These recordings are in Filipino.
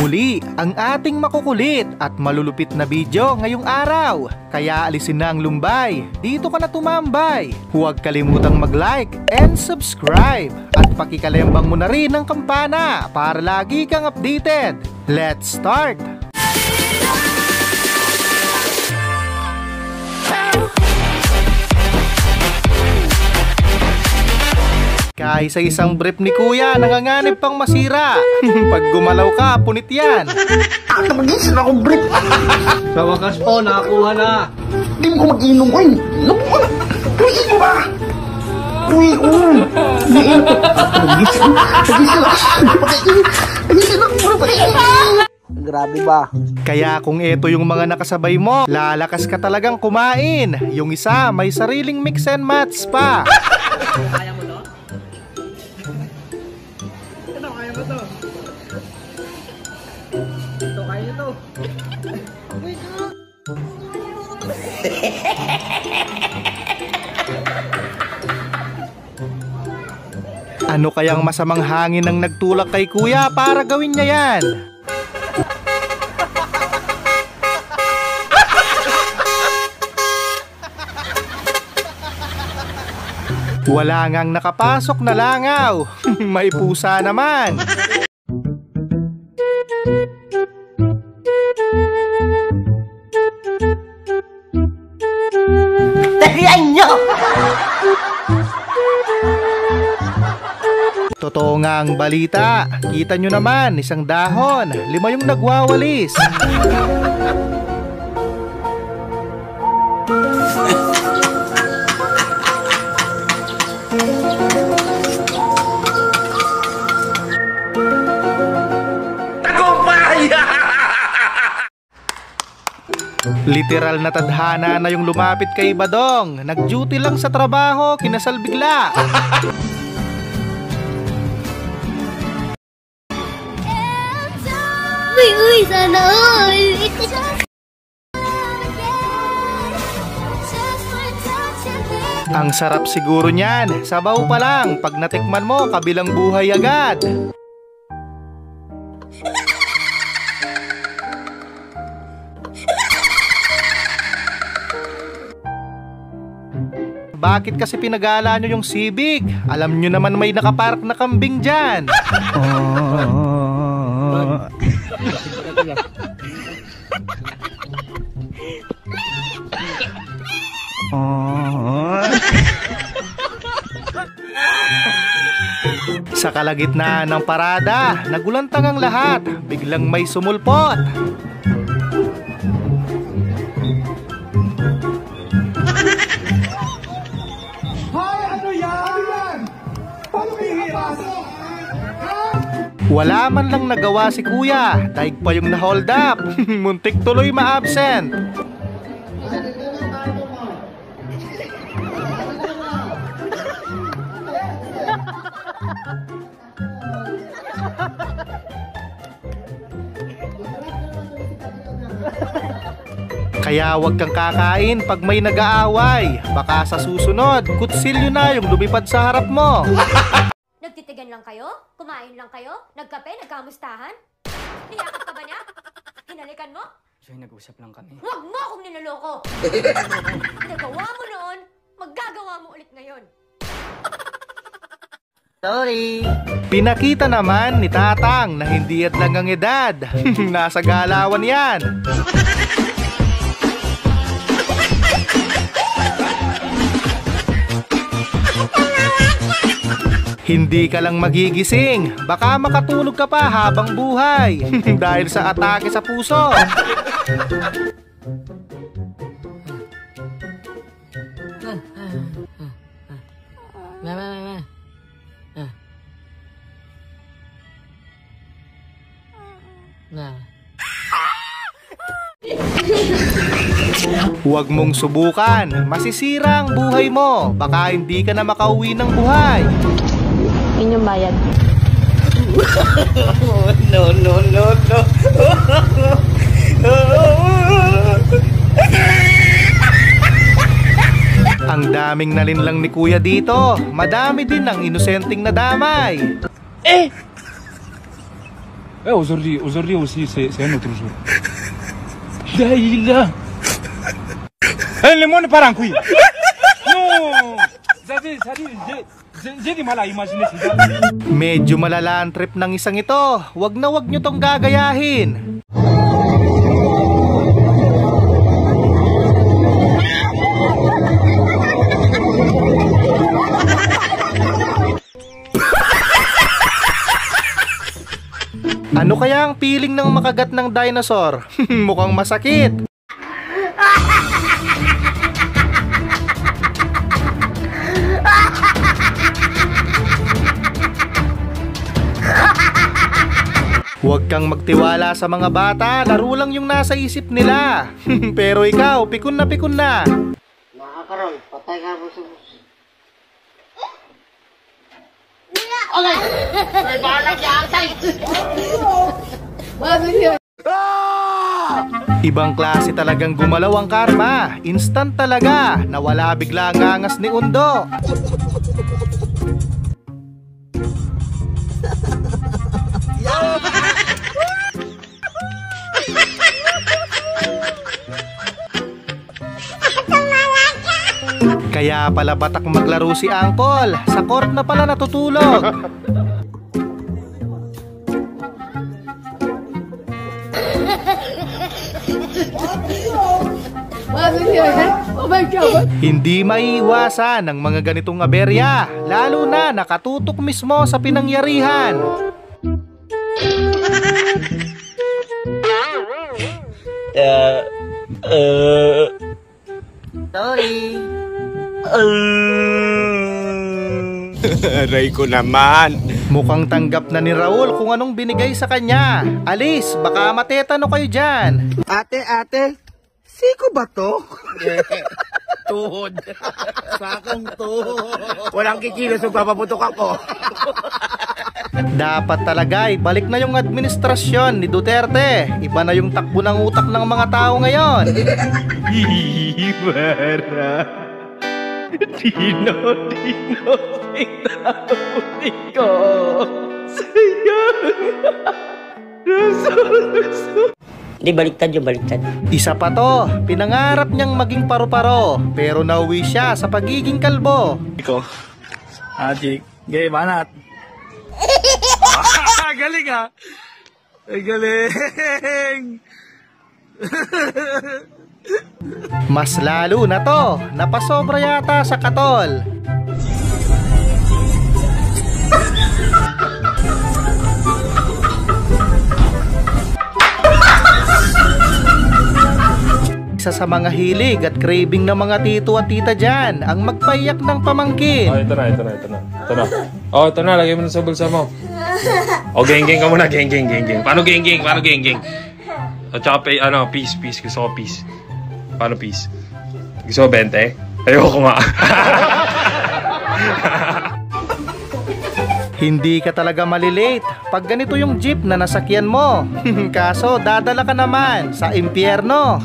Muli ang ating makukulit at malulupit na video ngayong araw. Kaya alisin na ang lumbay, dito ka na tumambay. Huwag kalimutang mag-like and subscribe. At pakikalembang mo na rin ang kampana para lagi kang updated. Let's start! Kaysa isang brief ni Kuya, nanganganib pang masira. Pag gumalaw ka, punit yan. Mag-isip akong brief. Sa wakas po, nakakuha na. Hindi mo ko mag-inom ko. Tuwi mo ba? Tuwi ko. Mag-isip ako. Grabe ba? Kaya kung ito yung mga nakasabay mo, lalakas ka talagang kumain. Yung isa, may sariling mix and match pa. Kaya mo to? Ito, kaya mo to. Ito, kaya to. Ano kayang masamang hangin ang nagtulak kay Kuya para gawin niya yan? Wala ngang nakapasok na langaw. May pusa naman. Tahiyan nyo! Totoo nga ang balita. Kita nyo naman, isang dahon, 5 yung nagwawalis. Literal na tadhana na yung lumapit kay Badong. Nag-duty lang sa trabaho, kinasal bigla. Uy, sana all. Ang sarap siguro niyan. Sabaw pa lang, pag natikman mo, kabilang buhay agad. Bakit kasi pinag-aala nyo yung Civic? Alam nyo naman may nakapark na kambing dyan. Sa kalagitnaan ng parada, nagulantang ang lahat. Biglang may sumulpot. Wala man lang nagawa si Kuya, daig pa yung na-hold up. Muntik tuloy ma-absent. Kaya wag kang kakain pag may nag-aaway. Baka sa susunod, kutsilyo na yung lumipad sa harap mo. Nagtitigan lang kayo? Kumain lang kayo? Nagkape? Nagkamustahan? Niyakap ka ba niya? Hinalikan mo? Joy, nag-usap lang kami. Huwag mo akong niloloko! Nagawa mo noon, maggagawa mo ulit ngayon. Sorry. Pinakita naman ni Tatang na hindi at lang ang edad. Nasa galawan yan. Hindi ka lang magigising, baka makatulog ka pa habang buhay dahil sa atake sa puso. Huwag mong subukan, masisira ang buhay mo, baka hindi ka na makauwi ng buhay. Inyong bayad. No, no, no, no. Ang daming nalinlang ni Kuya dito. Madami din ang inosenteng nadamay. aujourd'hui aussi, c'est un autre jour. Daïla. Le monde part en couille. Non. J'ai du mal à imaginer ça. Medyo malala ang trip ng isang ito. Wag na wag nyo tong gagayahin. Ano kaya ang feeling ng makagat ng dinosaur? Mukhang masakit. Huwag kang magtiwala sa mga bata, laro lang yung nasa isip nila. Pero ikaw, pikon na pikon na. Nakakaroon, patay ka po sa bus. Ibang klase talagang gumalaw ang karma. Instant talaga. Nawala bigla ang angas ni Undo. Kaya pala batak maglaro si Angkol. Sa court na pala natutulog. Hindi maiiwasan ng mga ganitong aberya, lalo na nakatutok mismo sa pinangyarihan. Sorry. Aray ko naman. Mukhang tanggap na ni Raul kung anong binigay sa kanya. Alis, baka matetano kayo dyan. Ate, siko ba to? Tuhod. Sakang tuhod. Walang kikilos yung papaputok ako. Dapat talaga ibalik na yung administrasyon ni Duterte. Iba na yung takbo ng utak ng mga tao ngayon. Ibara. Dino, itauli ko. Sayang. Ruso. Hindi, baliktad yung baliktad. Isa pa to, pinangarap niyang maging paru-paro, pero nauwi siya sa pagiging kalbo. Iko. Ajik. Gay banat. Galing ah. Galing. Mas lalo na to, napasobra yata sa katol. Isa sa mga hilig at craving ng mga tito at tita dyan, ang magpayak ng pamangkin. Oh, ito na. Oh, ito na, lagay mo na sa bulsa mo. Oh, geng-geng ka muna, geng-geng. Paano geng-geng? At saka, peace. Gusto ko peace. Paano peace? Gusto ko 20? Ayoko nga. Hindi ka talaga malilate pag ganito yung jeep na nasakyan mo. Kaso dadala ka naman sa impyerno.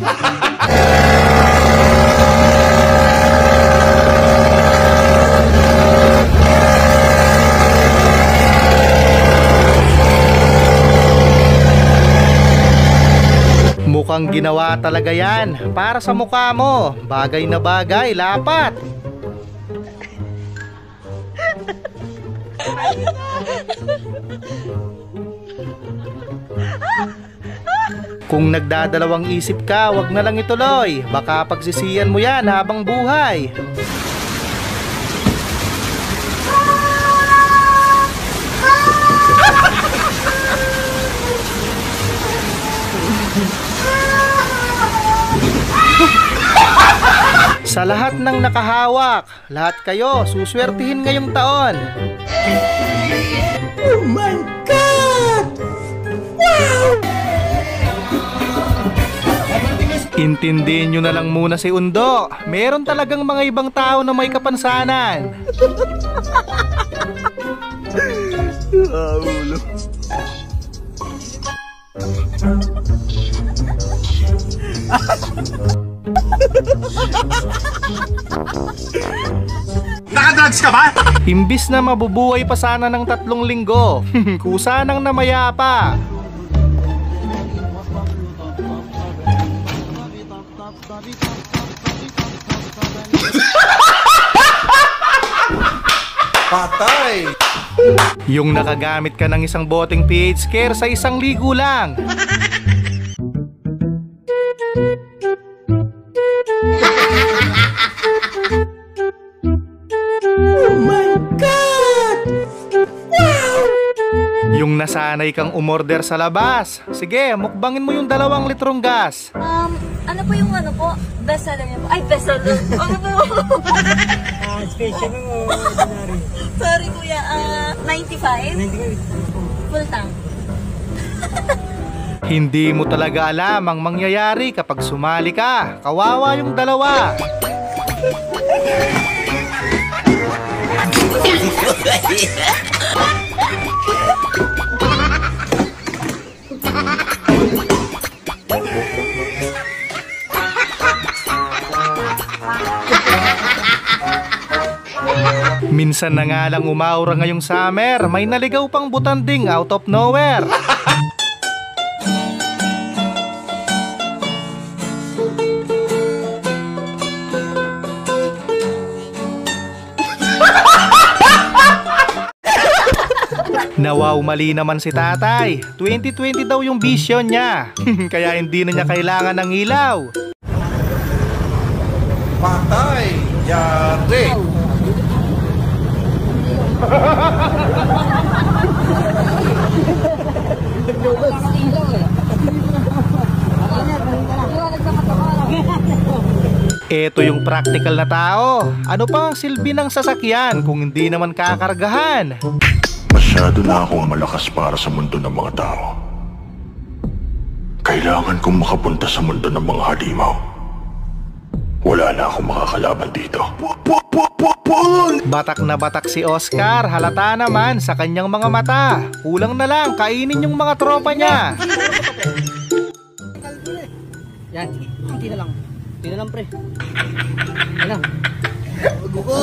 Mukhang ginawa talaga yan para sa mukha mo. Bagay na bagay, lapat. Kung nagdadalawang isip ka, wag na lang ituloy. Baka pagsisiyan mo yan habang buhay. Sa lahat ng nakahawak, lahat kayo suswertihin ngayong taon. Oh my God! Wow! Intindihin nyo na lang muna si Undo. Meron talagang mga ibang tao na may kapansanan. Ulo. Nakadrugs ka ba? Imbis na mabubuhay pa sana ng 3 linggo, kusa nang namayapa. Patay! Yung nakagamit ka ng isang boteng PH Care sa isang ligo lang. Yung nasanay kang umorder sa labas. Sige, mukbangin mo yung 2 litrong gas. Ano po yung ano po? Best seller niyo po? Ay, best seller. Ano po? Special mo, ordinary. Sorry kuya, 95? Full tank. Hindi mo talaga alam ang mangyayari kapag sumali ka. Kawawa yung 2. Minsan na nga lang umaura ngayong summer, may naligaw pang butanding out of nowhere. Nawaw, mali naman si tatay. 2020 daw yung vision niya. Kaya hindi na niya kailangan ng ilaw. Patay! Yari! Ito yung practical na tao. Ano pa ang silbi ng sasakyan kung hindi naman kakargahan? Masyado na akong malakas para sa mundo ng mga tao. Kailangan kong makapunta sa mundo ng mga halimaw. Wala na akong makakalaban dito. Batak na batak si Oscar, halata naman sa kanyang mga mata. Kulang na lang, kainin yung mga tropa niya. Yan, hindi na lang. Hindi na lang, pre. Ano?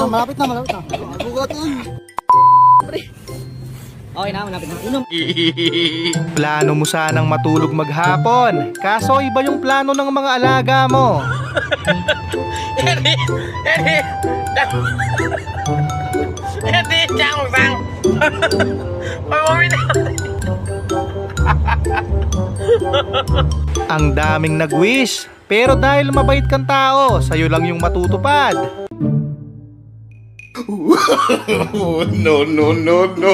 Malapit na. Pre. Okay na, malapit na. Inom. Plano mo sanang matulog maghapon, kaso iba yung plano ng mga alaga mo. Ang daming nag-wish, pero dahil mabait kang tao, sa'yo lang yung matutupad. No.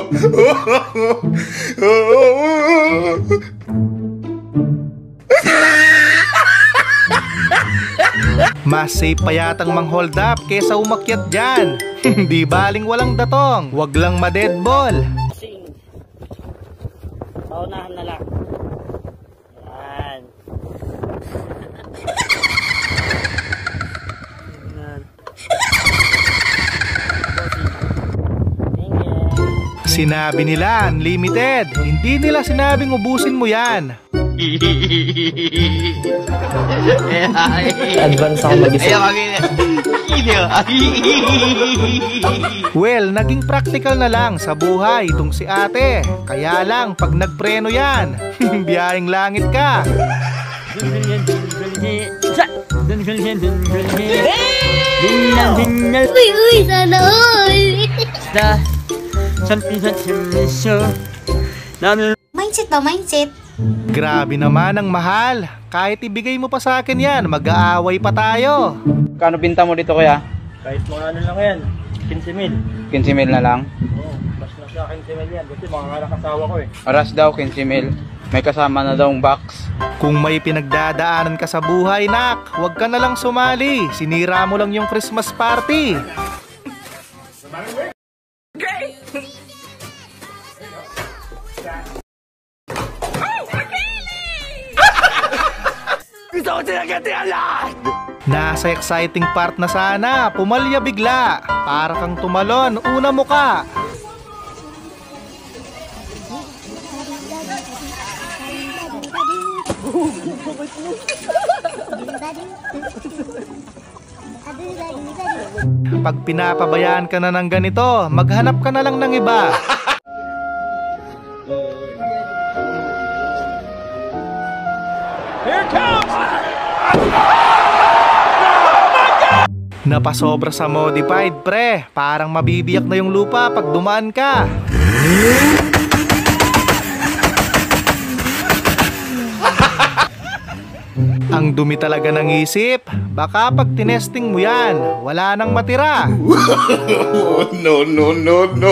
Mas safe pa yatang mang-hold up kesa umakyat dyan. Di baling walang datong, wag lang ma-deadball. Paunahan na lang. Yan. Sinabi nila unlimited, hindi nila sinabing ubusin mo yan. Advance ako mag-isip. Well, naging practical na lang sa buhay itong si ate. Kaya lang, pag nagpreno yan, biyaheng langit ka. Uy, sana all! Mindset ba, mindset? Grabe naman ang mahal. Kahit ibigay mo pa sa akin yan, mag-aaway pa tayo. Kano binta mo dito kuya? Kahit mga ano lang yan, 15,000. 15,000 na lang. Oo, mas na sa 15,000 yan. Kasi mga asawa ko eh. Oras daw 15,000. May kasama na daw box. Kung may pinagdadaanan ka sa buhay, nak, huwag ka na lang sumali. Sinira mo lang yung Christmas party. Nasa exciting part na sana, pumalya bigla. Para kang tumalon, una mo ka. Pag pinapabayaan ka na ng ganito, maghanap ka na lang ng iba. Here comes! Napasobra sa modified, pre. Parang mabibiyak na yung lupa pag dumaan ka. Ang dumi talaga ng isip. Baka pag tinesting mo yan, wala nang matira. No, no, no, no.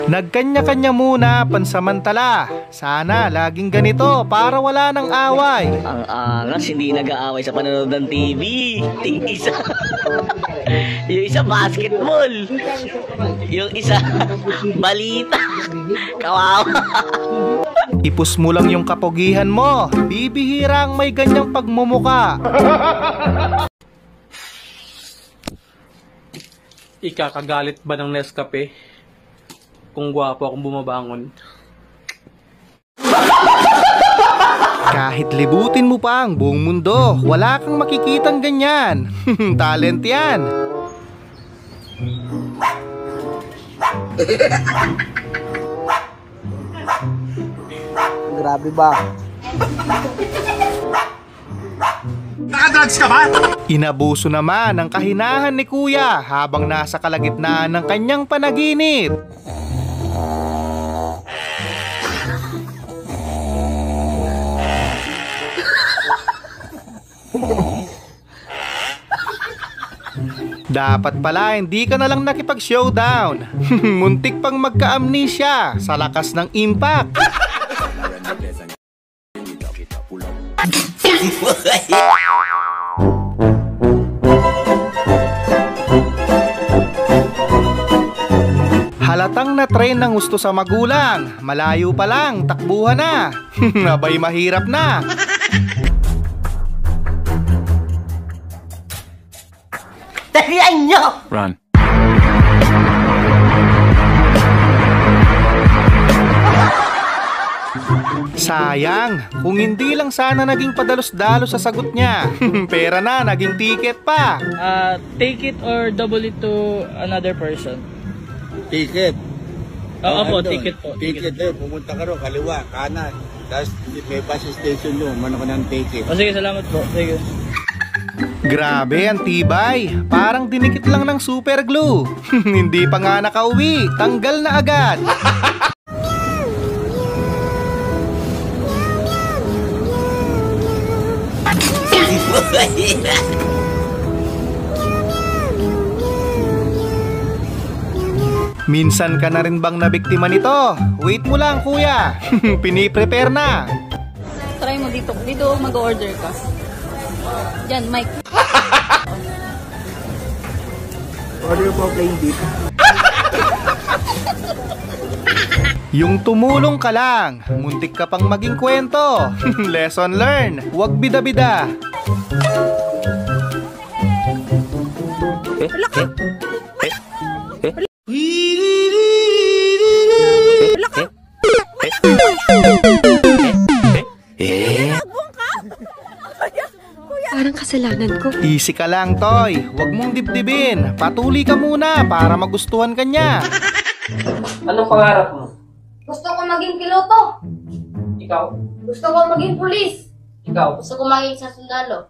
Nagkanya-kanya muna pansamantala. Sana laging ganito para wala nang away. Ang angas, hindi nag-aaway sa panonood ng TV. Ting isa. Yung isa basketball. Yung isa balita. Kawawa. Ipus mo lang yung kapugihan mo. Bibihirang may ganyang pagmumuka. Ikakagalit ba ng Nescafe kung gwapo akong bumabangon? Kahit libutin mo pa ang buong mundo, wala kang makikitang ganyan. Talent yan. Grabe ba? Nakadrugs ka ba? Inabuso naman ang kahinahan ni Kuya habang nasa kalagitnaan ng kanyang panaginip. Dapat pala hindi ka na lang nakipag-showdown. Muntik pang magka-amnesia sa lakas ng impact. Halatang na-train ng gusto sa magulang. Malayo pa lang, takbuhan na. Abay mahirap na. Tarihan nyo! Run. Sayang, kung hindi lang sana naging padalos-dalos sa sagot niya. Pera na, naging ticket pa. Take it or double it to another person. Ticket. Oo po, ticket po. Ticket eh. Pumunta ka ro, kaliwa, kanan. Tapos may bus station doon. Mano ka ng ticket. O sige, salamat po. Sige. Grabe, ang tibay. Parang dinikit lang ng super glue. Hindi pa nga nakauwi, tanggal na agad. Minsan ka na rin bang nabiktima nito? Wait mo lang, kuya. Piniprepare na. Try mo dito. Dito mag-order ka. Diyan, Mike. Order po plain beef. Yung tumulong ka lang, muntik ka pang maging kwento. Lesson learned, huwag bida-bida. Parang kasalanan ko. Easy ka lang, Toy. Huwag mong dibdibin. Patuli ka muna para magustuhan ka niya. Anong pangarap mo? Gusto ko maging piloto. Ikaw? Gusto ko maging pulis. Ikaw? Gusto ko maging sa sundalo.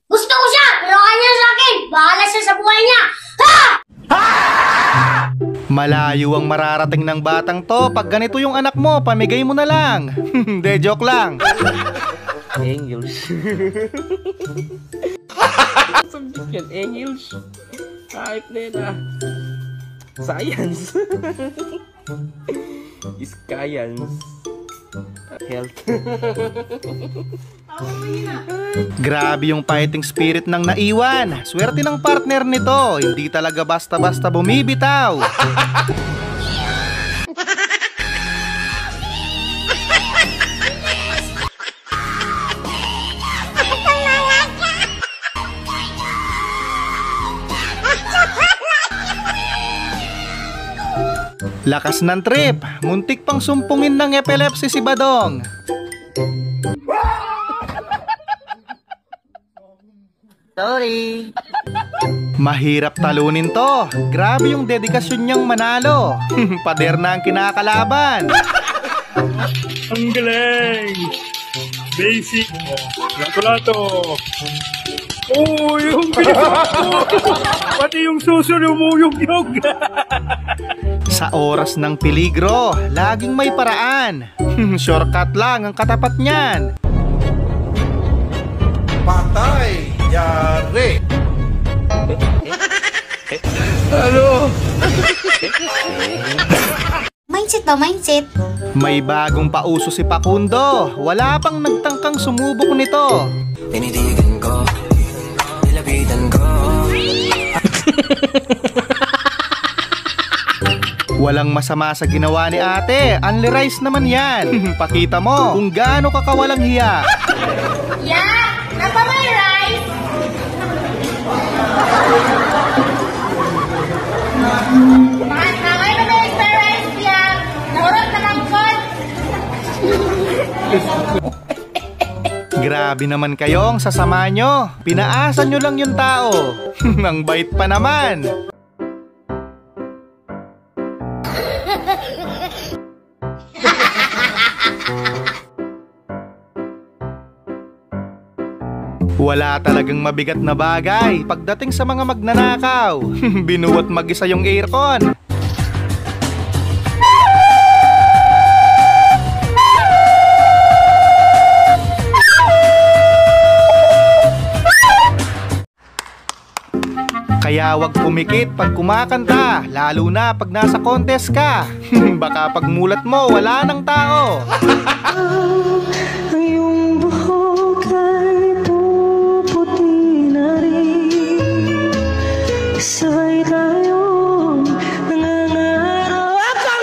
Gusto ko siya, pero kanya sa akin. Bahala siya sa buhay niya. Ha! Malayo ang mararating ng batang to. Pag ganito yung anak mo, pamigay mo na lang. De, joke lang. Angels. Subject yan, Angels. Kahit nila. Science. Science. Health. Grabe yung fighting spirit ng naiwan. Swerte ng partner nito. Hindi talaga basta-basta bumibitaw. Lakas ng trip. Muntik pang sumpungin ng epilepsy si Badong. Sorry. Mahirap talunin to. Grabe yung dedikasyon niyang manalo. Pader na ang kinakalaban. Ang galing! Basic. Lato-lato. Oh, yung pati yung suso lumuyog-yog. Sa oras ng peligro, laging may paraan. Shortcut lang ang katapat niyan. Patay! Yari! Mindset ba, mindset? May bagong pauso si Pakundo. Wala pang nagtangkang sumubok nito. Tinitigan ko, nilapitan ko. Walang masama sa ginawa ni ate. Only rice naman yan. Pakita mo kung gaano ka kawalang hiya. Yeah! Napa may rice? Nakay na may extra rice yan. Naurot na lang ko. Grabe naman kayong sasama nyo. Pinaasan nyo lang yung tao. Ang bait pa naman. Wala talagang mabigat na bagay pagdating sa mga magnanakaw. Binuwat mag-isa yung aircon. Kaya wag pumikit pag kumakanta, lalo na pag nasa contest ka. Baka pag mulat mo, wala nang tao. Yung buhok ay puputi na rin. Sabay tayong nangangarapan.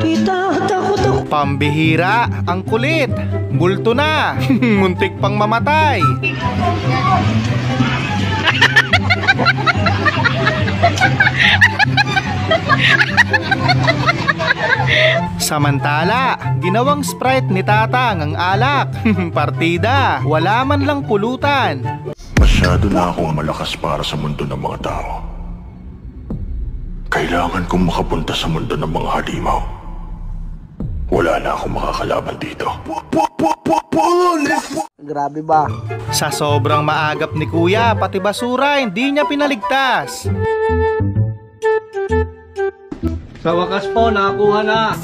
Itatakot ako. Pambihira, ang kulit. Bulto na. Muntik pang mamatay. Samantala, ginawang Sprite ni Tatang ang alak. Partida, wala man lang pulutan. Masyado na akong malakas para sa mundo ng mga tao. Kailangan kong makapunta sa mundo ng mga halimaw. Wala na akong makakalaban dito. Grabe ba? Sa sobrang maagap ni Kuya, pati basura hindi niya pinaligtas. Sa wakas po, nakakuha na.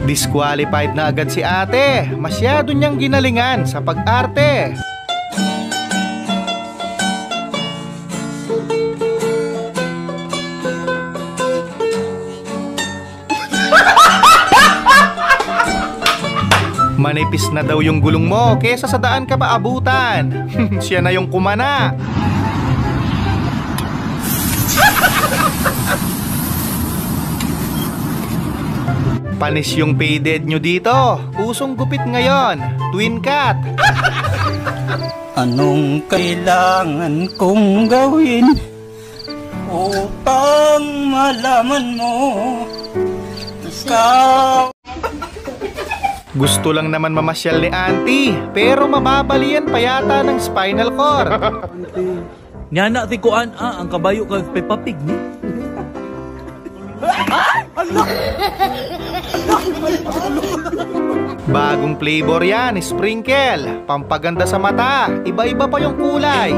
Disqualified na agad si ate. Masyado niyang ginalingan sa pag-arte. Manipis na daw yung gulong mo kesa sa daan ka pa abutan. Siya na yung kumana. Panis yung faded nyo dito. Pusong gupit ngayon. Twin cut. Anong kailangan kong gawin upang malaman mo ikaw? Gusto lang naman mamasyal ni auntie, pero mababalian pa yata ng spinal cord. Nyana ti kuan ang kabayo kag Peppa Pig ni. Bagong flavor yan, sprinkle. Pampaganda sa mata, iba-iba pa yung kulay.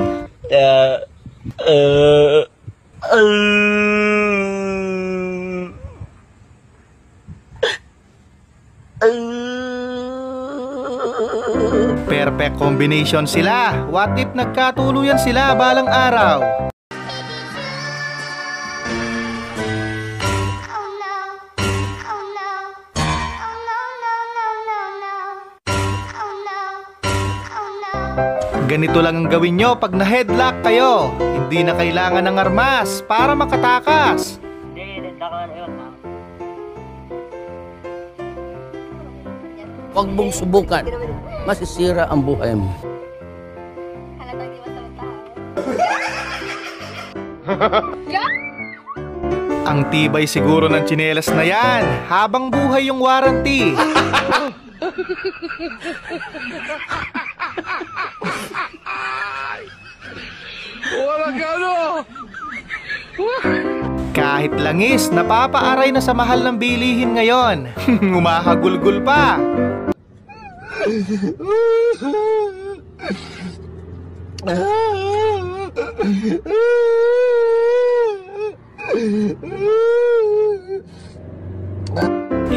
Perfect combination sila. What if nagkatuluyan sila balang araw? Ganito lang ang gawin nyo pag na-headlock kayo. Hindi na kailangan ng armas para makatakas. Huwag mong subukan. Masisira ang buhay mo. Ang tibay siguro ng tsinelas na yan. Habang buhay yung warranty. Kahit langis, napapaaray na sa mahal ng bilihin ngayon. Umahagulgul pa.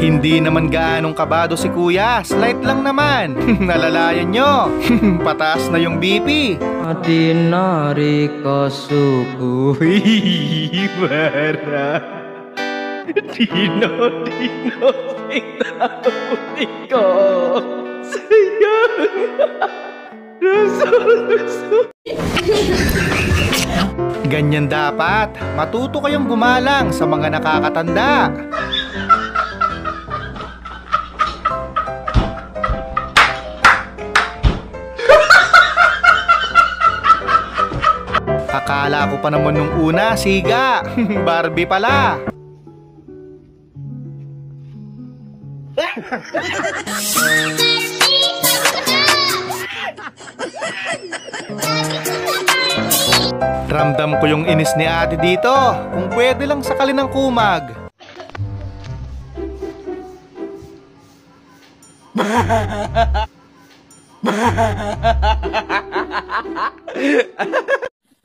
Hindi naman gaanong kabado si kuya, slight lang naman. Nalalayan nyo. Pataas na yung BP. Atinari kasuku hibara Dino tingnan ko sayang rasul. Ganyan dapat. Matuto kayong gumalang sa mga nakakatanda. Akala ko pa naman nung una, siga. Barbie pala. Ramdam ko yung inis ni ate dito. Kung pwede lang sakali ng kumag.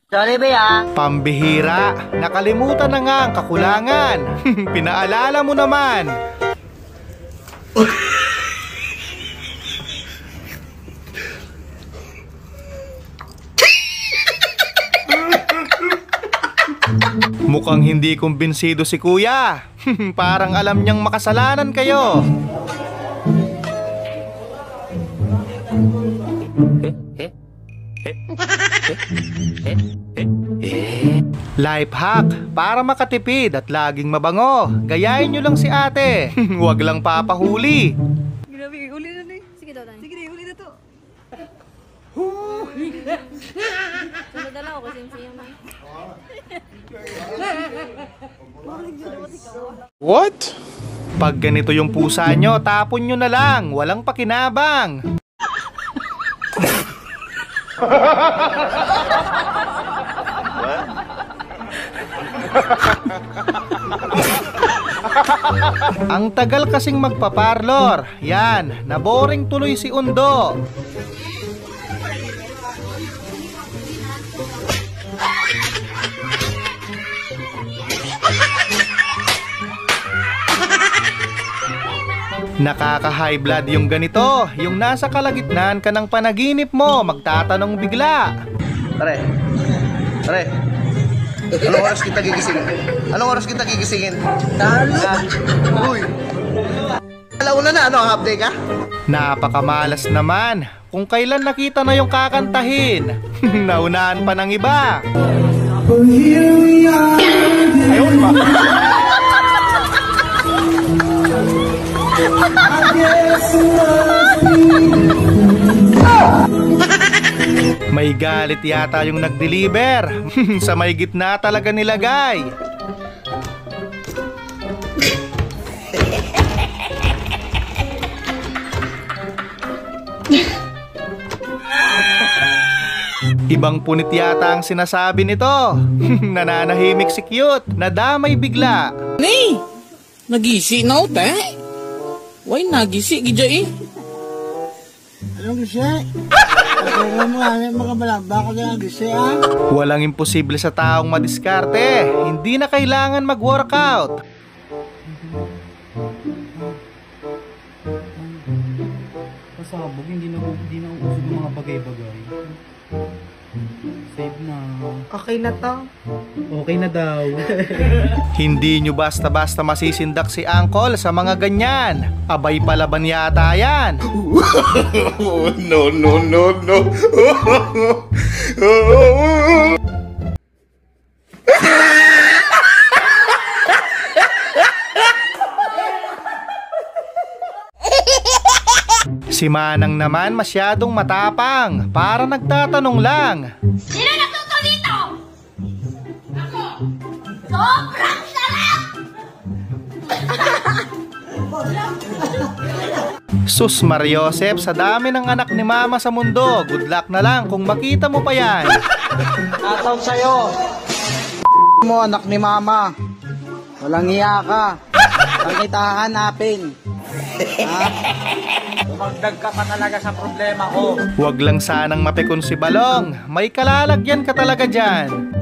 Sorry, Bea. Pambihira, nakalimutan na nga ang kakulangan. Pinaalala mo naman. Mukhang hindi kumbinsido si kuya. Parang alam niyang makasalanan kayo. Life hack para makatipid at laging mabango. Gayahin nyo lang si ate. Huwag lang papahuli. Grabe, uli na na. Sige daw, Dani. Sige, uli na to. Sunod ako kasi siya na. What? Pag ganito yung pusa nyo, tapon nyo na lang. Walang pakinabang. Ang tagal kasing magpaparlor. Yan, naboring tuloy si Undo. Nakaka-high blood yung ganito. Yung nasa kalagitnaan ka ng panaginip mo, magtatanong bigla. Pare, anong oras kita gigisingin? Anong oras kita gigisingin? Talo! Uy! Alauna na, ano, half day ka? Napakamalas naman. Kung kailan nakita na yung kakantahin, naunahan pa ng iba. Ayun ba? May galit yata yung nag-deliver. Sa may gitna talaga nilagay. Ibang punit yata ang sinasabi nito. Nananahimik si Cute. Nadamay bigla. Ni! Nagisi na o, te? Why nagisi, gidya eh? Anong gisi? Mga balaba ka na gisi, ah? Walang imposible sa taong madiskarte. Hindi na kailangan mag-workout. Pasabog, hindi na uusog ng mga bagay-bagay. Save na. Okay na to. Okay na daw. Hindi nyo basta-basta masisindak si Uncle sa mga ganyan. Abay palaban yata yan. No, no, no, no. Si Manang naman masyadong matapang. Para nagtatanong lang. Sino nagluto dito? Ako! Sobrang sarap! Sus Mariosep, sa dami ng anak ni Mama sa mundo, good luck na lang kung makita mo pa yan. Shoutout sa'yo. Mo, anak ni Mama. Walang iya ka. Saan kita hahanapin? Ha? Dumagdag ka pa talaga sa problema ko. Huwag lang sanang mapikon si Balong. May kalalagyan ka talaga dyan.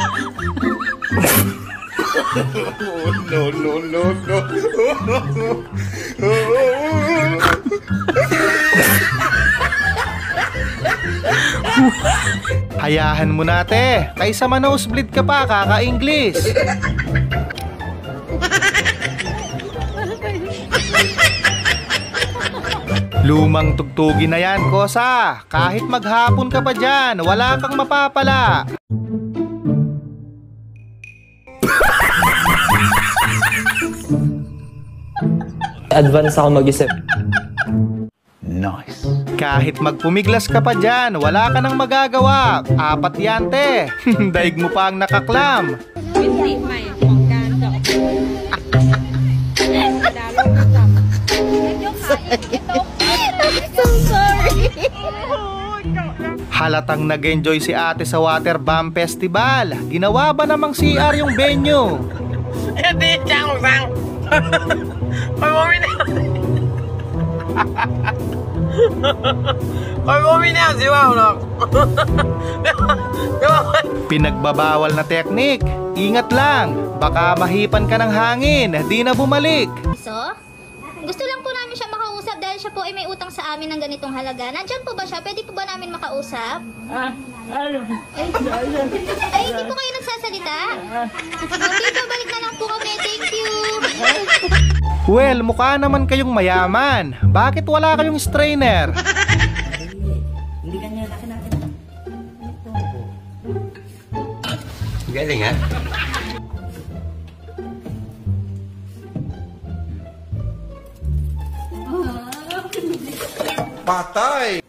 No. Hayahan mo na, te. Kaysa ma-nosebleed ka pa, kaka-English. Lumang tugtugin na yan, Kosa. Kahit maghapon ka pa dyan, wala kang mapapala. Advance ako mag-isip. Nice. Kahit magpumiglas ka pa dyan, wala ka nang magagawa. Apat yan, te. Daig mo pa ang nakaklam. So sorry. Halatang nag-enjoy si ate sa Water Bomb Festival. Ginawa ba namang CR yung venue? Hindi, Chang Sang. Pinagbabawal na teknik. Ingat lang, baka mahipan ka ng hangin, di na bumalik. So, gusto lang po namin siya makausap dahil siya po ay may utang sa amin ng ganitong halaga. Nandyan po ba siya? Pwede po ba namin makausap? Ay, hindi po kayo nagsasalita? Okay, babalik na lang po kami. Thank you. Well, mukha naman kayong mayaman. Bakit wala kayong strainer? Galing ha? Patay!